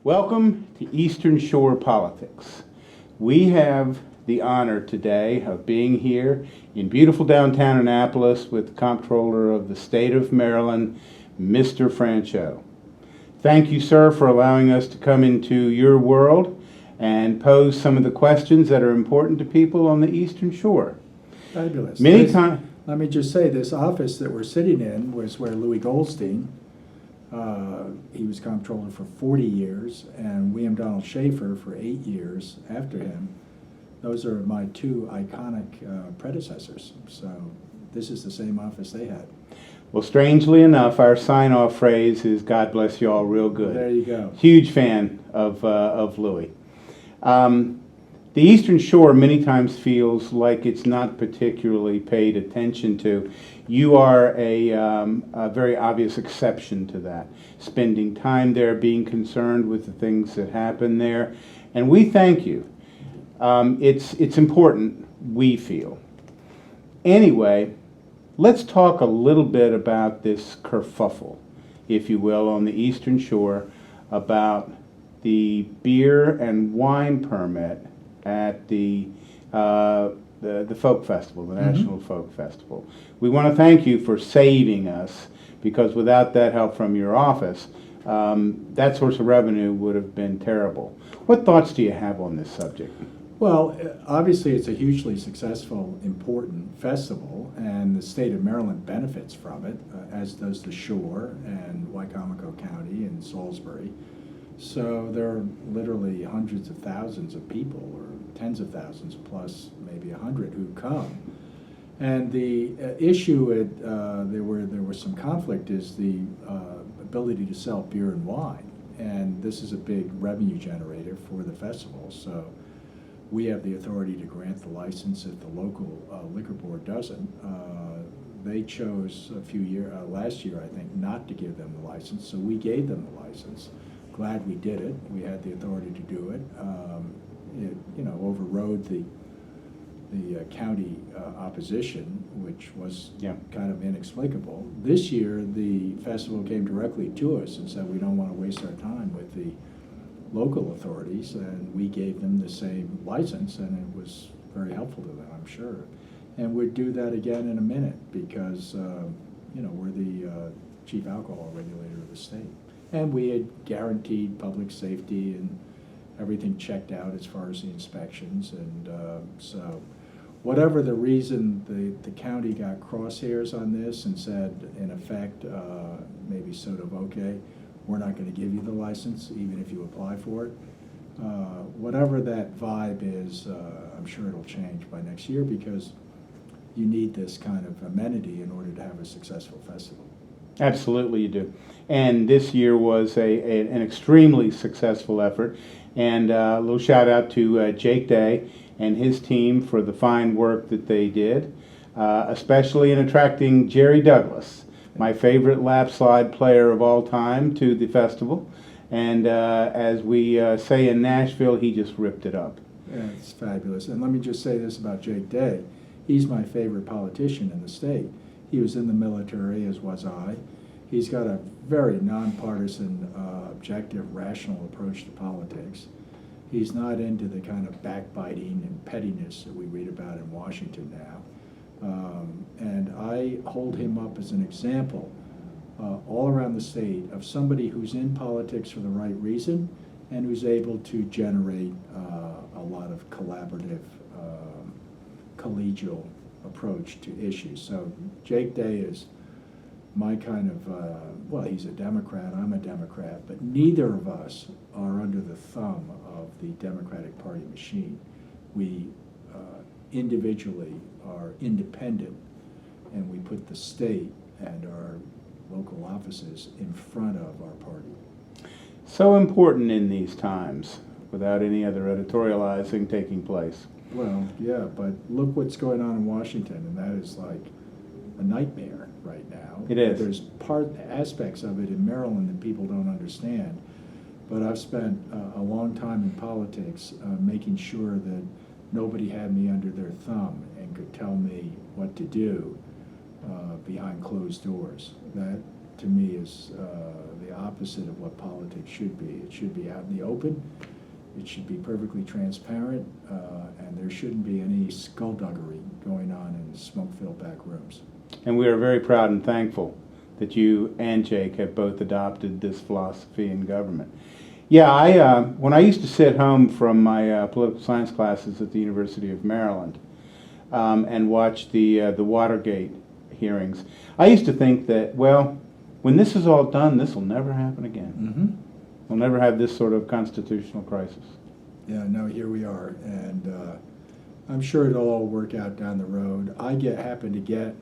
Welcome to Eastern Shore Politics. We have the honor today of being here in beautiful downtown Annapolis with the Comptroller of the State of Maryland, Mr. Franchot. Thank you, sir, for allowing us to come into your world and pose some of the questions that are important to people on the Eastern Shore. Fabulous. Many times. Let me just say, this office that we're sitting in was where Louis Goldstein, he was comptroller for 40 years, and William Donald Schaefer for 8 years after him. Those are my two iconic predecessors. So this is the same office they had. Well, strangely enough, our sign-off phrase is "God bless you all" real good. There you go. Huge fan of Louis. The Eastern Shore many times feels like it's not particularly paid attention to. You are a very obvious exception to that, spending time there, being concerned with the things that happen there, and we thank you. It's important, we feel. Anyway, let's talk a little bit about this kerfuffle, if you will, on the Eastern Shore about the beer and wine permit at the folk festival, the National Folk Festival. We want to thank you for saving us, because without that help from your office, that source of revenue would have been terrible. What thoughts do you have on this subject? Well, obviously it's a hugely successful, important festival, and the state of Maryland benefits from it, as does the Shore and Wycomico County and Salisbury. So there are literally hundreds of thousands of people, or tens of thousands plus maybe 100 who come. And the issue there was some conflict is the ability to sell beer and wine. And this is a big revenue generator for the festival. So we have the authority to grant the license if the local liquor board doesn't. They chose last year, I think, not to give them the license, so we gave them the license. Glad we did it. We had the authority to do it. It overrode the county opposition, which was kind of inexplicable. This year, the festival came directly to us and said, we don't want to waste our time with the local authorities, and we gave them the same license, and it was very helpful to them, I'm sure. And we'd do that again in a minute, because we're the chief alcohol regulator of the state. And we had guaranteed public safety and everything checked out as far as the inspections. And so whatever the reason, the county got crosshairs on this and said, in effect, maybe sort of, okay, we're not going to give you the license, even if you apply for it. Whatever that vibe is, I'm sure it'll change by next year, because you need this kind of amenity in order to have a successful festival. Absolutely you do. And this year was an extremely successful effort. And a little shout out to Jake Day and his team for the fine work that they did, especially in attracting Jerry Douglas, my favorite lap slide player of all time, to the festival. And as we say in Nashville, he just ripped it up. Yeah, it's fabulous. And let me just say this about Jake Day. He's my favorite politician in the state. He was in the military, as was I. He's got a very nonpartisan, objective, rational approach to politics. He's not into the kind of backbiting and pettiness that we read about in Washington now. And I hold him up as an example all around the state of somebody who's in politics for the right reason and who's able to generate a lot of collaborative, collegial approach to issues. So Jake Day is my kind of, he's a Democrat, I'm a Democrat, but neither of us are under the thumb of the Democratic Party machine. We individually are independent, and we put the state and our local offices in front of our party. So important in these times, without any other editorializing taking place. Well, yeah, but look what's going on in Washington, and that is like a nightmare right now. It is. There's aspects of it in Maryland that people don't understand, but I've spent a long time in politics making sure that nobody had me under their thumb and could tell me what to do behind closed doors. That, to me, is the opposite of what politics should be. It should be out in the open. It should be perfectly transparent, and there shouldn't be any skullduggery going on in smoke-filled back rooms. And we are very proud and thankful that you and Jake have both adopted this philosophy in government. Yeah, when I used to sit home from my political science classes at the University of Maryland and watch the Watergate hearings, I used to think that, well, when this is all done, this will never happen again. Mm-hmm. We'll never have this sort of constitutional crisis. Yeah, no, here we are, and I'm sure it'll all work out down the road. I happen to get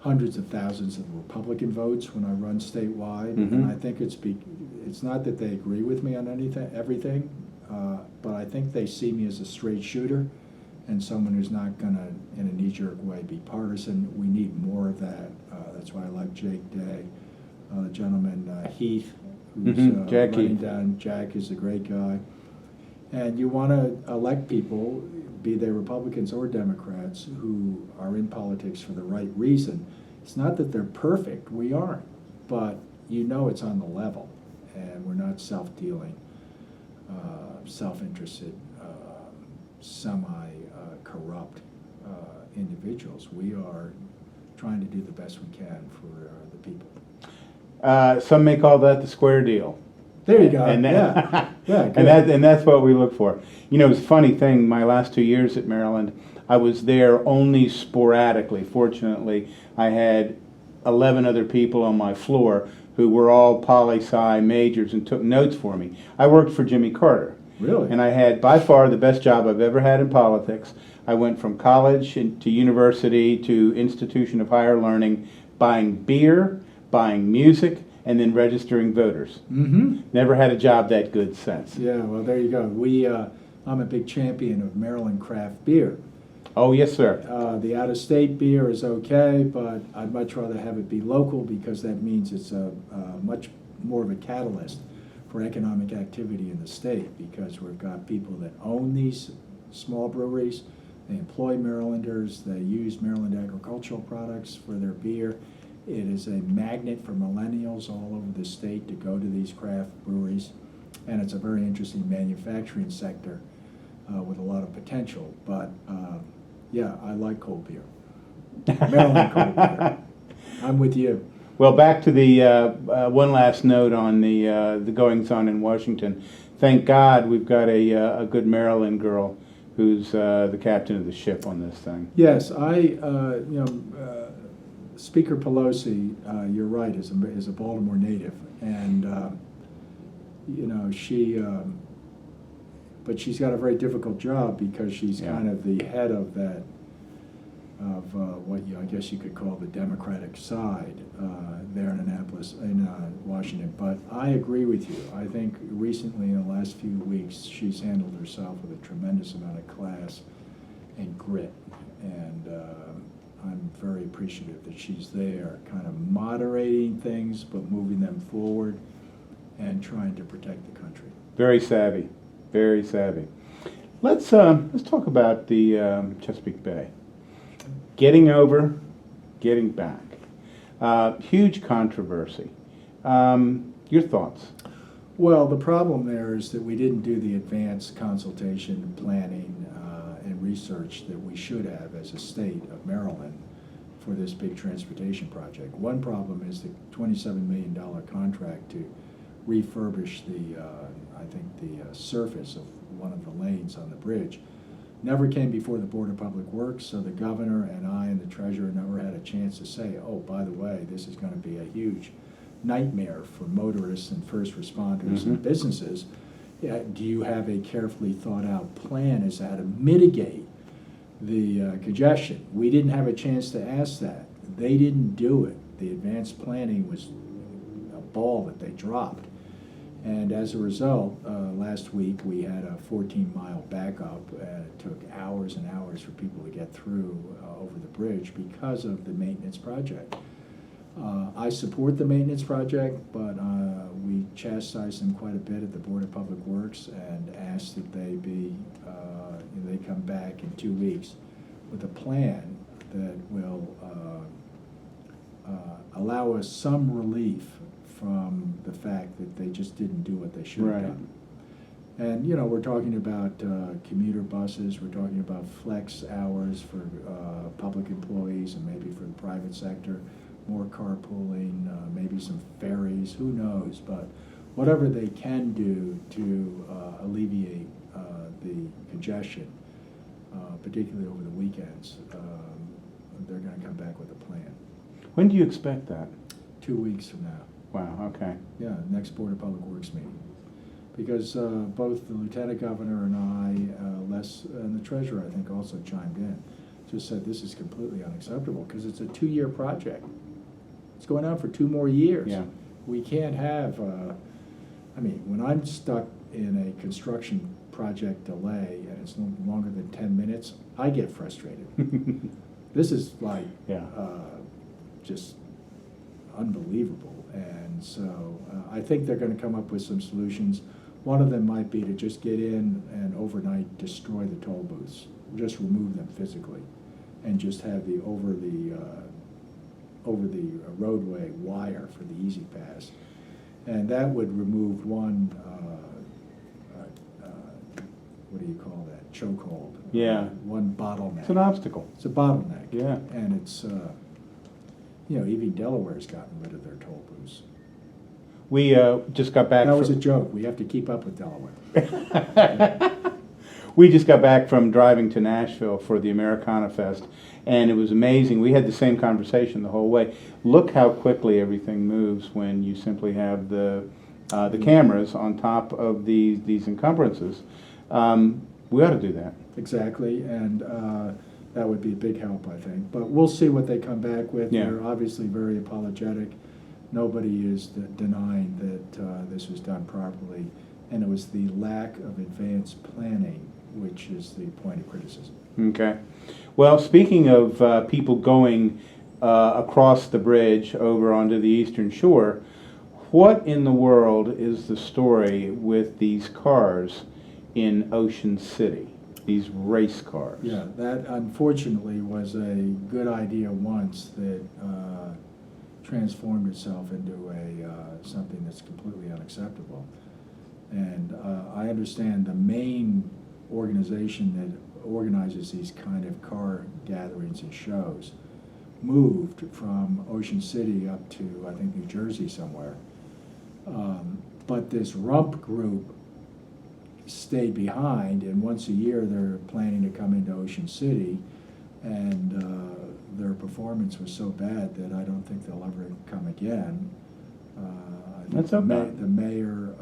hundreds of thousands of Republican votes when I run statewide, and I think it's not that they agree with me on everything, but I think they see me as a straight shooter and someone who's not going to, in a knee-jerk way, be partisan. We need more of that. That's why I like Jake Day. The gentleman, Heath, who's running down. Jack is a great guy. And you want to elect people, be they Republicans or Democrats, who are in politics for the right reason. It's not that they're perfect. We aren't. But you know it's on the level. And we're not self-dealing, self-interested, semi-corrupt individuals. We are trying to do the best we can for the people. Some may call that the square deal. There you go. And yeah, good. and that's what we look for. You know, it's a funny thing. My last 2 years at Maryland, I was there only sporadically. Fortunately, I had 11 other people on my floor who were all poli-sci majors and took notes for me. I worked for Jimmy Carter. Really? And I had by far the best job I've ever had in politics. I went from college to university to institution of higher learning, buying beer, buying music, and then registering voters. Mm-hmm. Never had a job that good since. Yeah, well, there you go. I'm a big champion of Maryland craft beer. Oh, yes, sir. The out-of-state beer is okay, but I'd much rather have it be local because that means it's a much more of a catalyst for economic activity in the state because we've got people that own these small breweries, they employ Marylanders, they use Maryland agricultural products for their beer. It is a magnet for millennials all over the state to go to these craft breweries, and it's a very interesting manufacturing sector with a lot of potential. But yeah, I like cold beer. Maryland cold beer. I'm with you. Well, back to the one last note on the goings-on in Washington. Thank God we've got a good Maryland girl who's the captain of the ship on this thing. Yes, Speaker Pelosi, you're right, is a Baltimore native, and but she's got a very difficult job because she's kind of the head of that, of what I guess you could call the Democratic side there in Washington. But I agree with you. I think recently, in the last few weeks, she's handled herself with a tremendous amount of class and grit, and I'm very appreciative that she's there, kind of moderating things, but moving them forward and trying to protect the country. Very savvy, very savvy. Let's talk about the Chesapeake Bay. Getting over, getting back. Huge controversy. Your thoughts? Well, the problem there is that we didn't do the advanced consultation, planning, and research that we should have as a state of Maryland for this big transportation project. One problem is the $27 million contract to refurbish the surface of one of the lanes on the bridge. Never came before the Board of Public Works, so the governor and I and the treasurer never had a chance to say, oh, by the way, this is going to be a huge nightmare for motorists and first responders and businesses. Do you have a carefully thought out plan as to how to mitigate the congestion? We didn't have a chance to ask that. They didn't do it. The advanced planning was a ball that they dropped. And as a result, last week we had a 14-mile backup, and it took hours and hours for people to get through over the bridge because of the maintenance project. I support the maintenance project, but we chastised them quite a bit at the Board of Public Works and asked that they come back in 2 weeks with a plan that will allow us some relief from the fact that they just didn't do what they should have Right. done. And, we're talking about commuter buses, we're talking about flex hours for public employees and maybe for the private sector, more carpooling, maybe some ferries, who knows? But whatever they can do to alleviate the congestion, particularly over the weekends, they're going to come back with a plan. When do you expect that? 2 weeks from now. Wow, okay. Yeah, next Board of Public Works meeting. Because both the Lieutenant Governor and I, Les, and the Treasurer, I think, also chimed in, just said this is completely unacceptable because it's a 2-year project. It's going on for 2 more years. Yeah. We can't have, when I'm stuck in a construction project delay and it's no longer than 10 minutes, I get frustrated. This is like, Yeah. just unbelievable. And so I think they're going to come up with some solutions. One of them might be to just get in and overnight destroy the toll booths, just remove them physically, and just have the over the roadway wire for the Easy Pass, and that would remove one. What do you call that? Chokehold. Yeah. One bottleneck. It's an obstacle. It's a bottleneck. Yeah. And it's even Delaware's gotten rid of their toll booths. We just got back. That was a joke. We have to keep up with Delaware. We just got back from driving to Nashville for the Americana Fest, and it was amazing. We had the same conversation the whole way. Look how quickly everything moves when you simply have the cameras on top of these encumbrances. We ought to do that. Exactly, and that would be a big help, I think. But we'll see what they come back with. Yeah. They're obviously very apologetic. Nobody is denying that this was done properly, and it was the lack of advanced planning which is the point of criticism. Okay. Well, speaking of people going across the bridge over onto the Eastern Shore, what in the world is the story with these cars in Ocean City, these race cars? Yeah, that unfortunately was a good idea once that transformed itself into something that's completely unacceptable. And I understand the main organization that organizes these kind of car gatherings and shows moved from Ocean City up to, I think, New Jersey somewhere. But this rump group stayed behind, and once a year they're planning to come into Ocean City, and their performance was so bad that I don't think they'll ever come again. I think That's okay. The mayor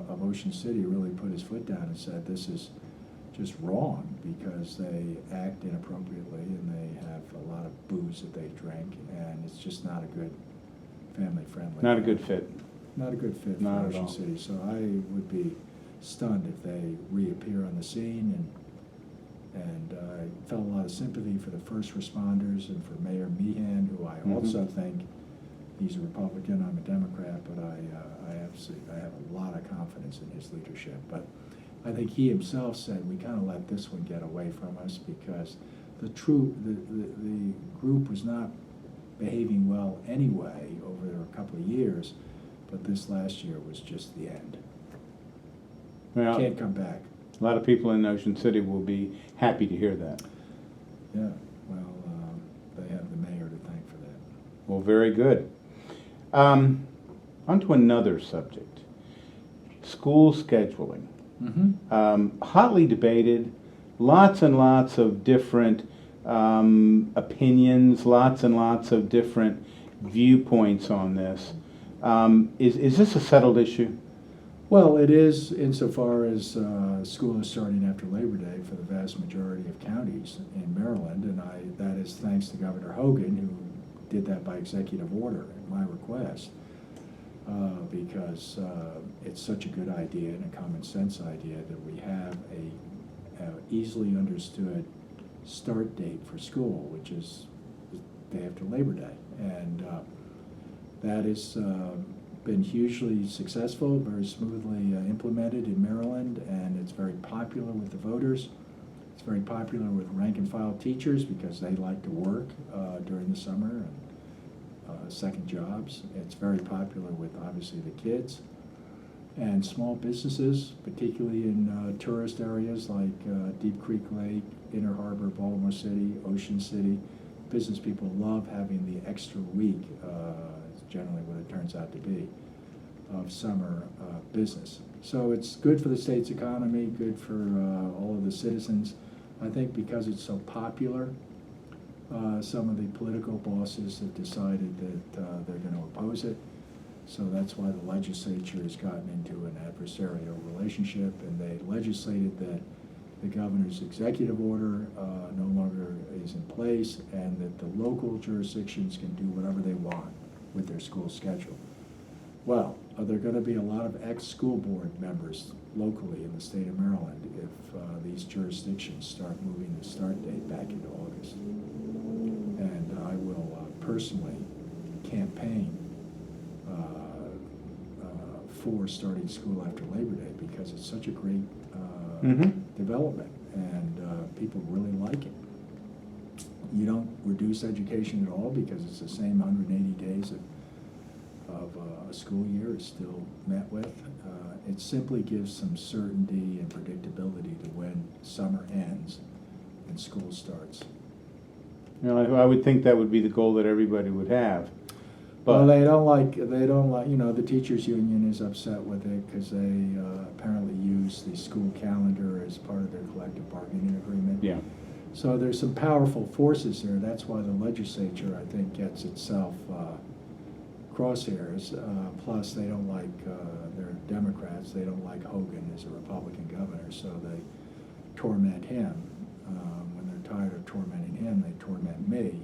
of Ocean City really put his foot down and said this is just wrong because they act inappropriately and they have a lot of booze that they drink, and it's just not a good family-friendly. Not a good fit. Not a good fit Not for at Ocean all. City. So I would be stunned if they reappear on the scene, and I felt a lot of sympathy for the first responders and for Mayor Meehan, who I Mhm. also think he's a Republican, I'm a Democrat, but I have a lot of confidence in his leadership. But I think he himself said we kind of let this one get away from us because the group was not behaving well anyway over a couple of years, but this last year was just the end. Well, Can't come back. a lot of people in Ocean City will be happy to hear that. Yeah, well, they have the mayor to thank for that. Well, very good. On to another subject. School scheduling. Hotly debated, lots and lots of different opinions, lots and lots of different viewpoints on this. Is this a settled issue? Well, it is insofar as school is starting after Labor Day for the vast majority of counties in Maryland, and that is thanks to Governor Hogan, who did that by executive order at my request, because it's such a good idea and a common sense idea that we have a easily understood start date for school, which is the day after Labor Day, and that is been hugely successful, very smoothly implemented in Maryland, and it's very popular with the voters. It's very popular with rank and file teachers because they like to work during the summer. And, second jobs. It's very popular with, obviously, the kids. And small businesses, particularly in tourist areas like Deep Creek Lake, Inner Harbor, Baltimore City, Ocean City. Business people love having the extra week, it's generally what it turns out to be, of summer business. So it's good for the state's economy, good for all of the citizens. I think because it's so popular, some of the political bosses have decided that they're going to oppose it. So that's why the legislature has gotten into an adversarial relationship, and they legislated that the governor's executive order no longer is in place, and that the local jurisdictions can do whatever they want with their school schedule. Well, are there going to be a lot of ex-school board members locally in the state of Maryland if these jurisdictions start moving the start date back into August? And I will personally campaign for starting school after Labor Day, because it's such a great development, and people really like it. You don't reduce education at all because it's the same 180 days of a school year is still met with. It simply gives some certainty and predictability to when summer ends and school starts. You know, I would think that would be the goal that everybody would have. Well, But they don't like, the teachers union is upset with it because they apparently use the school calendar as part of their collective bargaining agreement. yeah, So there's some powerful forces there. That's why the legislature, I think, gets itself crosshairs. Plus, they don't like, they're Democrats, they don't like Hogan as a Republican governor, so they torment him. When they're tired of tormenting him, they torment me.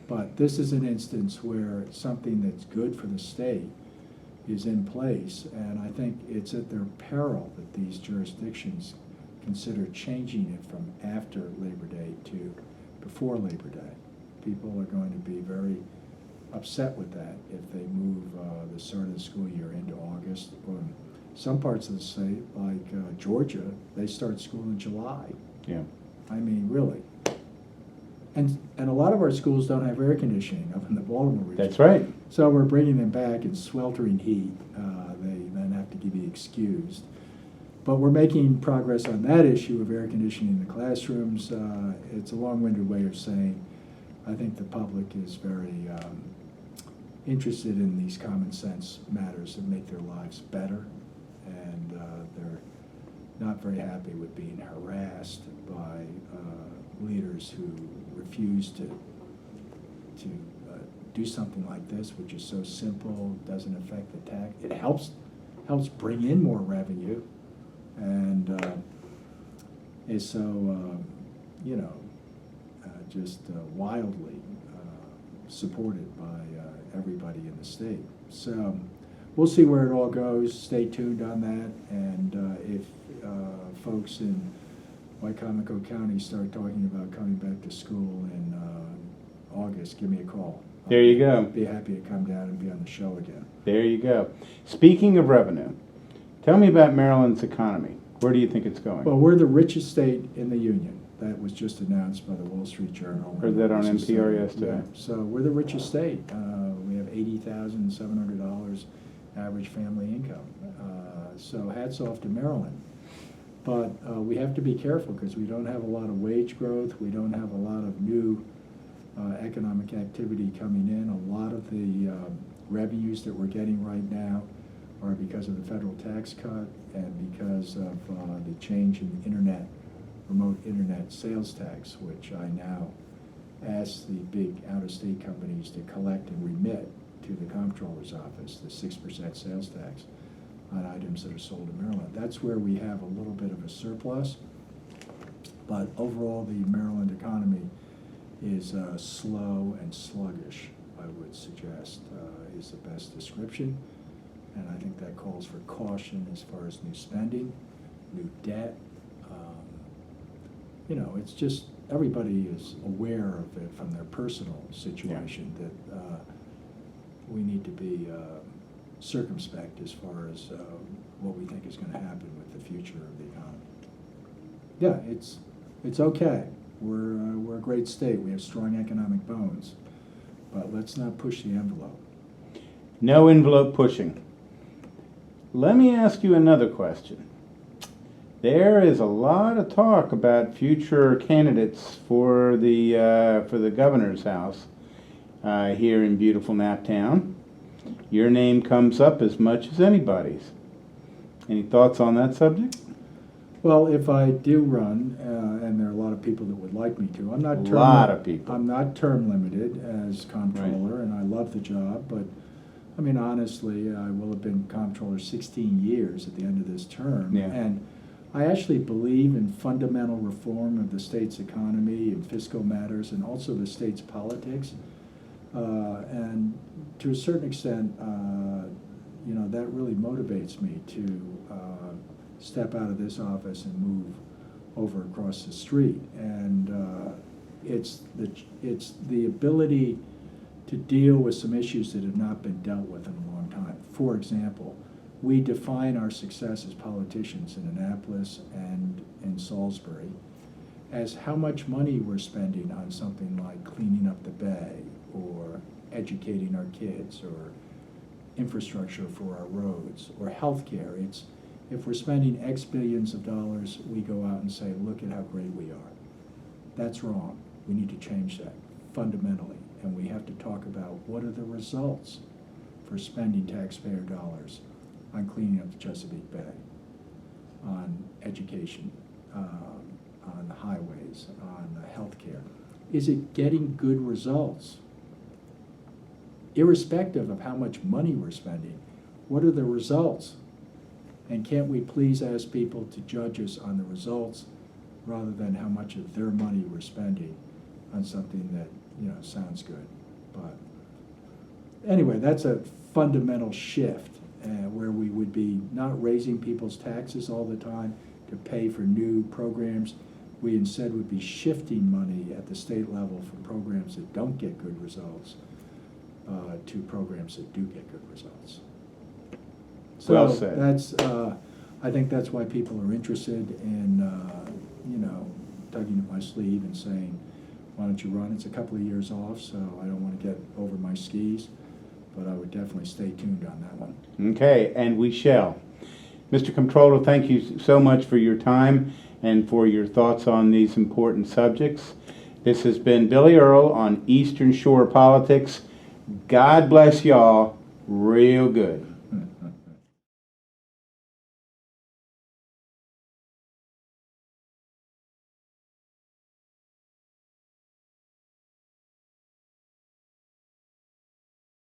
But this is an instance where something that's good for the state is in place, and I think it's at their peril that these jurisdictions consider changing it from after Labor Day to before Labor Day. People are going to be very upset with that if they move the start of the school year into August. Some parts of the state, like Georgia, they start school in July. yeah. I mean, really. And a lot of our schools don't have air conditioning up in the Baltimore region. That's right. So we're bringing them back in sweltering heat. They then have to be excused. But we're making progress on that issue of air conditioning in the classrooms. It's a long-winded way of saying I think the public is very interested in these common sense matters that make their lives better, and they're not very happy with being harassed by leaders who refuse to do something like this, which is so simple, doesn't affect the tax. It helps bring in more revenue, and is so just wildly supported by everybody in the state. So we'll see where it all goes. Stay tuned on that, and if folks in Wycomico County start talking about coming back to school in August, give me a call. There you go. I'd be happy to come down and be on the show again. There you go. Speaking of revenue, tell me about Maryland's economy. Where do you think it's going? Well, we're the richest state in the union. That was just announced by the Wall Street Journal. Heard that on Richest NPR state. yesterday. Yeah. So we're the richest state. We have $80,700 average family income. So hats off to Maryland. But we have to be careful because we don't have a lot of wage growth. We don't have a lot of new economic activity coming in. A lot of the revenues that we're getting right now are because of the federal tax cut and because of the change in the remote internet sales tax, which I now ask the big out-of-state companies to collect and remit to the comptroller's office, the 6% sales tax on items that are sold in Maryland. That's where we have a little bit of a surplus. But overall, the Maryland economy is slow and sluggish, I would suggest, is the best description. And I think that calls for caution as far as new spending, new debt. It's just everybody is aware of it from their personal situation that we need to be circumspect as far as what we think is going to happen with the future of the economy. Yeah, it's okay. We're a great state. We have strong economic bones. but let's not push the envelope. No envelope pushing. Let me ask you another question. There is a lot of talk about future candidates for the governor's house here in beautiful Naptown. Your name comes up as much as anybody's. Any thoughts on that subject? Well, if I do run, and there are a lot of people that would like me to, I'm not I'm not term limited as comptroller, and I love the job. But I mean, honestly, I will have been comptroller 16 years at the end of this term, Yeah. and I actually believe in fundamental reform of the state's economy and fiscal matters, and also the state's politics. And to a certain extent, you know, that really motivates me to step out of this office and move over across the street. And it's the ability to deal with some issues that have not been dealt with in a long time. For example, we define our success as politicians in Annapolis and in Salisbury as how much money we're spending on something like cleaning up the bay or educating our kids or infrastructure for our roads or healthcare. It's if we're spending X billions of dollars, we go out and say, look at how great we are. That's wrong. We need to change that fundamentally. And we have to talk about what are the results for spending taxpayer dollars on cleaning up the Chesapeake Bay, on education, on the highways, on healthcare. Is it getting good results? Irrespective of how much money we're spending, what are the results? And can't we please ask people to judge us on the results rather than how much of their money we're spending on something that, you know, sounds good? But anyway, that's a fundamental shift where we would be not raising people's taxes all the time to pay for new programs. We instead would be shifting money at the state level from programs that don't get good results to programs that do get good results. So Well said. that's, I think that's why people are interested in, you know, tugging at my sleeve and saying, why don't you run? It's a couple of years off, so I don't want to get over my skis, but I would definitely stay tuned on that one. Okay, and we shall. Mr. Comptroller, thank you so much for your time and for your thoughts on these important subjects. This has been Billy Earle on Eastern Shore Politics. God bless y'all real good.